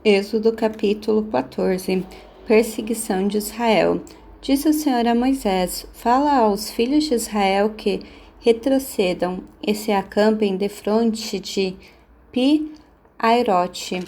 Êxodo capítulo 14. Perseguição de Israel. Disse o Senhor a Moisés: Fala aos filhos de Israel que retrocedam e se acampem defronte de Pi-Hairote,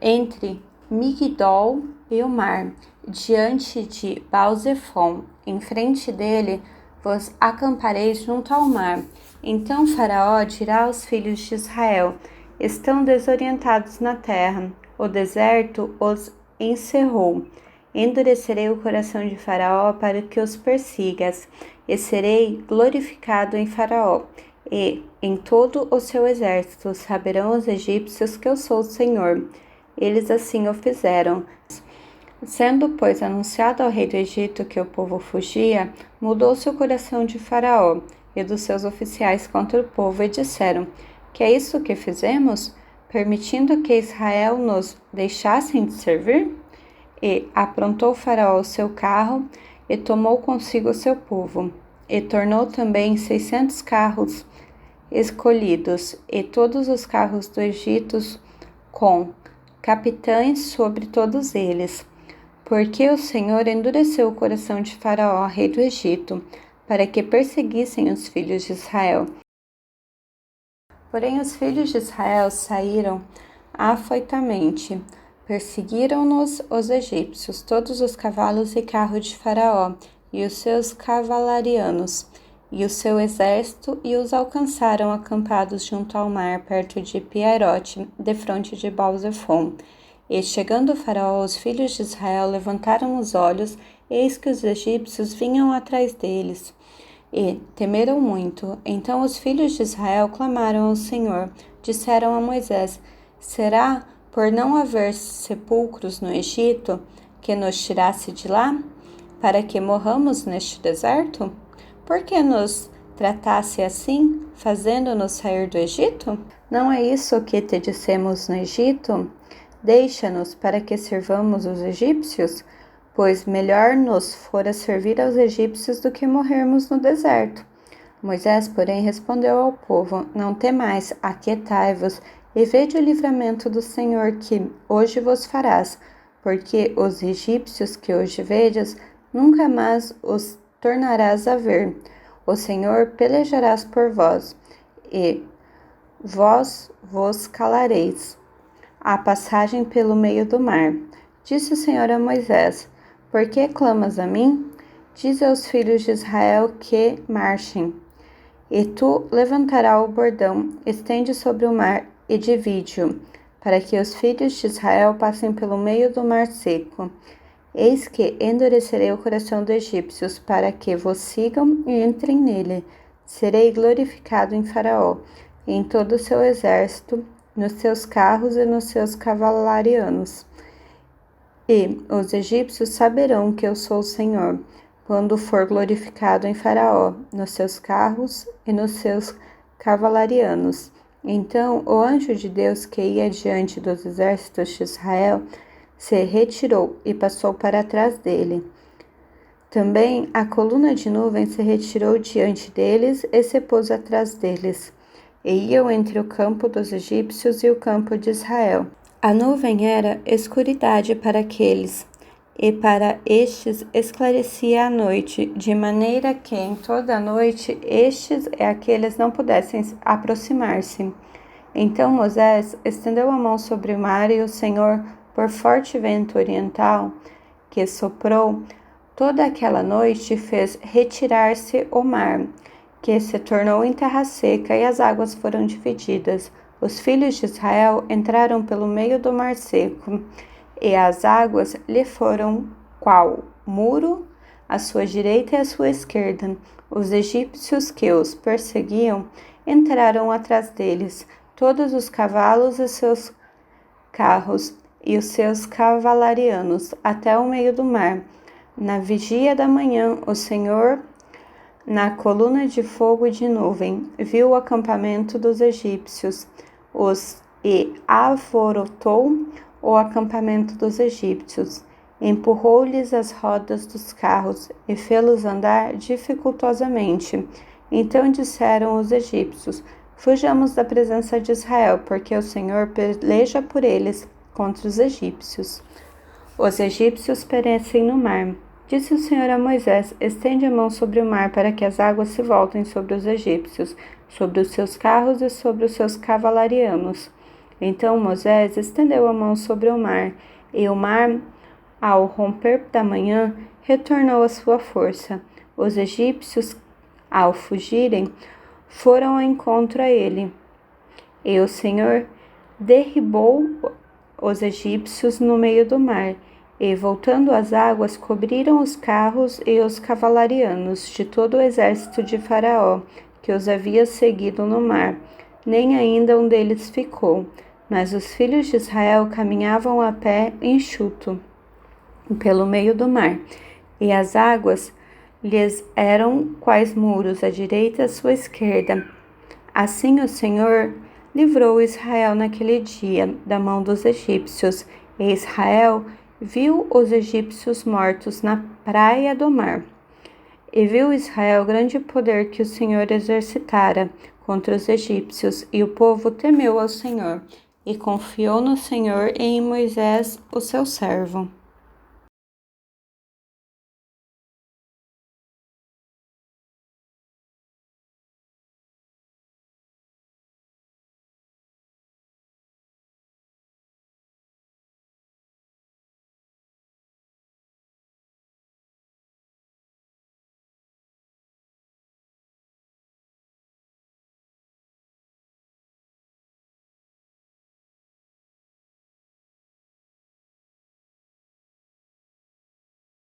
entre Migdol e o mar, diante de Baal-Zefon. Em frente dele vos acampareis junto ao mar. Então Faraó dirá aos filhos de Israel: Estão desorientados na terra, o deserto os encerrou. Endurecerei o coração de Faraó para que os persigas, e serei glorificado em Faraó, e em todo o seu exército saberão os egípcios que eu sou o Senhor. Eles assim o fizeram. Sendo, pois, anunciado ao rei do Egito que o povo fugia, mudou-se o coração de Faraó e dos seus oficiais contra o povo, e disseram: Que é isso que fizemos, permitindo que Israel nos deixassem de servir? E aprontou Faraó o seu carro, e tomou consigo o seu povo, e tornou também 600 carros escolhidos, e todos os carros do Egito, com capitães sobre todos eles. Porque o Senhor endureceu o coração de Faraó, rei do Egito, para que perseguissem os filhos de Israel. Porém os filhos de Israel saíram afoitamente, perseguiram-nos os egípcios, todos os cavalos e carros de Faraó, e os seus cavalarianos, e o seu exército, e os alcançaram acampados junto ao mar, perto de Pi-Hairote, defronte de Baal-Zefon. E chegando o Faraó, os filhos de Israel levantaram os olhos, eis que os egípcios vinham atrás deles. E temeram muito. Então os filhos de Israel clamaram ao Senhor. Disseram a Moisés: Será por não haver sepulcros no Egito que nos tirasse de lá, para que morramos neste deserto? Por que nos tratasse assim, fazendo-nos sair do Egito? Não é isso que te dissemos no Egito? Deixa-nos para que servamos os egípcios? Pois melhor nos fora servir aos egípcios do que morrermos no deserto. Moisés, porém, respondeu ao povo: Não temais, aquietai-vos, e vede o livramento do Senhor que hoje vos farás, porque os egípcios que hoje vedes, nunca mais os tornarás a ver. O Senhor pelejarás por vós, e vós vos calareis. A passagem pelo meio do mar. Disse o Senhor a Moisés: Por que clamas a mim? Diz aos filhos de Israel que marchem. E tu levantarás o bordão, estende sobre o mar e divide-o, para que os filhos de Israel passem pelo meio do mar seco. Eis que endurecerei o coração dos egípcios, para que vos sigam e entrem nele. Serei glorificado em Faraó, e em todo o seu exército, nos seus carros e nos seus cavalarianos. E os egípcios saberão que eu sou o Senhor, quando for glorificado em Faraó, nos seus carros e nos seus cavalarianos. Então o anjo de Deus que ia diante dos exércitos de Israel se retirou e passou para trás dele. Também a coluna de nuvem se retirou diante deles e se pôs atrás deles. E iam entre o campo dos egípcios e o campo de Israel. A nuvem era escuridade para aqueles, e para estes esclarecia a noite, de maneira que em toda a noite estes e aqueles não pudessem aproximar-se. Então Moisés estendeu a mão sobre o mar, e o Senhor, por forte vento oriental que soprou toda aquela noite, fez retirar-se o mar, que se tornou em terra seca, e as águas foram divididas. Os filhos de Israel entraram pelo meio do mar seco, e as águas lhe foram qual muro à sua direita e à sua esquerda. Os egípcios que os perseguiam entraram atrás deles, todos os cavalos e seus carros e os seus cavalarianos, até o meio do mar. Na vigia da manhã, o Senhor, na coluna de fogo e de nuvem, viu o acampamento dos egípcios, e alvorotou o acampamento dos egípcios, empurrou-lhes as rodas dos carros e fê-los andar dificultosamente. Então disseram os egípcios: Fujamos da presença de Israel, porque o Senhor peleja por eles contra os egípcios. Os egípcios perecem no mar. Disse o Senhor a Moisés: estende a mão sobre o mar para que as águas se voltem sobre os egípcios, sobre os seus carros e sobre os seus cavalarianos. Então Moisés estendeu a mão sobre o mar, e o mar, ao romper da manhã, retornou à sua força. Os egípcios, ao fugirem, foram ao encontro a ele. E o Senhor derribou os egípcios no meio do mar, e, voltando as águas, cobriram os carros e os cavalarianos de todo o exército de Faraó, que os havia seguido no mar. Nem ainda um deles ficou, mas os filhos de Israel caminhavam a pé enxuto pelo meio do mar, e as águas lhes eram quais muros à direita e à sua esquerda. Assim o Senhor livrou Israel naquele dia da mão dos egípcios, e Israel viu os egípcios mortos na praia do mar. E viu Israel grande poder que o Senhor exercitara contra os egípcios, e o povo temeu ao Senhor, e confiou no Senhor e em Moisés, o seu servo.